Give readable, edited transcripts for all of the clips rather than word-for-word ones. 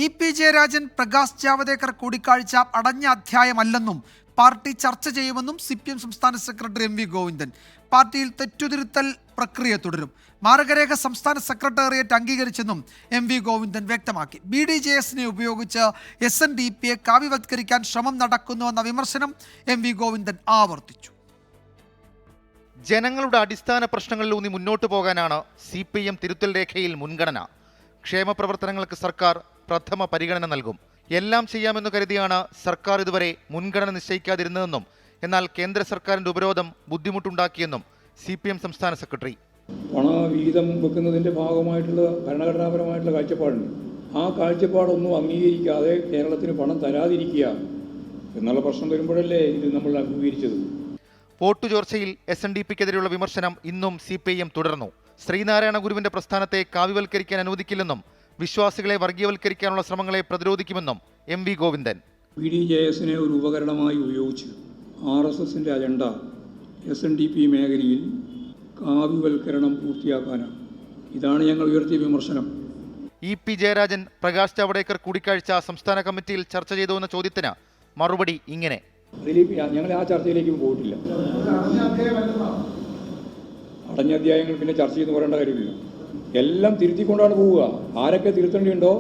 EP. Jayarajan Prakash Javadekar കൂടിക്കാഴ്ച അടഞ്ഞ അധ്യായമല്ലെന്നും party ചർച്ച ചെയ്യുമെന്നും CPM സംസ്ഥാന സെക്രട്ടറി M.V. ഗോവിന്ദൻ. പാർട്ടിയിൽ തെറ്റുതിരുത്തൽ പ്രക്രിയ തുടരും. മാർഗരേഖ സംസ്ഥാന സെക്രട്ടേറിയറ്റ് അംഗീകരിച്ചെന്നും M.V. ഗോവിന്ദൻ വ്യക്തമാക്കി. BDJS-നെ ഉപയോഗിച്ച് SNDP-യെ കാവ്യവത്കരിക്കാൻ ശ്രമം നടക്കുന്നുവെന്ന വിമർശനം M.V. ഗോവിന്ദൻ ആവർത്തിച്ചു. ജനങ്ങളുടെ അടിസ്ഥാന പ്രശ്നങ്ങളിലൂന്നി മുന്നോട്ടു പോകാനാണ് CPM തിരുത്തൽ രേഖയിൽ മുൻഗണന. ക്ഷേമപ്രവർത്തനങ്ങൾക്ക് സർക്കാർ പ്രഥമ പരിഗണന നൽകും. എല്ലാം ചെയ്യാമെന്ന് കരുതിയാണ് സർക്കാർ ഇതുവരെ മുൻഗണന നിശ്ചയിക്കാതിരുന്നതെന്നും എന്നാൽ കേന്ദ്ര സർക്കാരിന്റെ ഉപരോധം ബുദ്ധിമുട്ടുണ്ടാക്കിയെന്നും CPM സംസ്ഥാന സെക്രട്ടറി. പണവിഹിതം വെക്കുന്നതിൻ്റെ ഭാഗമായിട്ടുള്ള ഭരണഘടനാപരമായിട്ടുള്ള കാഴ്ചപ്പാടുണ്ട്. ആ കാഴ്ചപ്പാടൊന്നും അംഗീകരിക്കാതെ കേരളത്തിന് പണം തരാതിരിക്കുക എന്നുള്ള പ്രശ്നം വരുമ്പോഴല്ലേ ഇത് നമ്മൾ അംഗീകരിച്ചത്. വോട്ടു ചോർച്ചയിൽ SNDP-ക്കെതിരെയുള്ള വിമർശനം ഇന്നും CPM തുടർന്നു. ശ്രീനാരായണ ഗുരുവിന്റെ പ്രസ്ഥാനത്തെ കാവ്യവൽക്കരിക്കാൻ അനുവദിക്കില്ലെന്നും വിശ്വാസികളെ വർഗീയവൽക്കരിക്കാനുള്ള ശ്രമങ്ങളെ പ്രതിരോധിക്കുമെന്നും M.V. ഗോവിന്ദൻ. BDJS-നെ ഒരു ഉപകരണമായി ഉപയോഗിച്ച് RSSന്റെ അജണ്ട SNDP മേഖലയിൽ കാവ്യവൽക്കരണം പൂർത്തിയാക്കാനാണ്. ഇതാണ് ഞങ്ങൾ ഉയർത്തിയ വിമർശനം. ഇ.പി. ജയരാജൻ പ്രകാശ് ജാവദേക്കർ കൂടിക്കാഴ്ച സംസ്ഥാന കമ്മിറ്റിയിൽ ചർച്ച ചെയ്തുവെന്ന ചോദ്യത്തിന് മറുപടി ഇങ്ങനെ: ഞങ്ങൾ ആ ചർച്ചയിലേക്ക് പോയിട്ടില്ല. അടഞ്ഞ അധ്യായങ്ങൾ പിന്നെ ചർച്ച ചെയ്ത് പറയേണ്ട കാര്യമില്ല. എല്ലാം തിരുത്തിക്കൊണ്ടാണ് പോവുക. ആരൊക്കെ തിരുത്തേണ്ടിയുണ്ടോ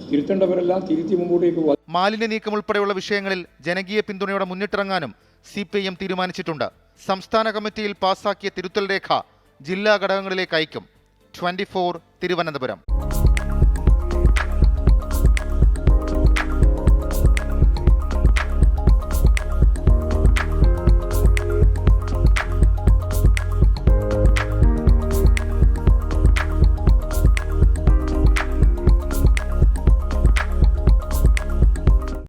തിരുത്തേണ്ടവരെല്ലാം തിരുത്തി മുമ്പോട്ടേക്ക് പോവുക. മാലിന്യ നീക്കം ഉൾപ്പെടെയുള്ള വിഷയങ്ങളിൽ ജനകീയ പിന്തുണയോടെ മുന്നിട്ടിറങ്ങാനും CPM തീരുമാനിച്ചിട്ടുണ്ട്. സംസ്ഥാന കമ്മിറ്റിയിൽ പാസാക്കിയ തിരുത്തൽ രേഖ ജില്ലാ ഘടകങ്ങളിലേക്ക് അയക്കും. 24 തിരുവനന്തപുരം.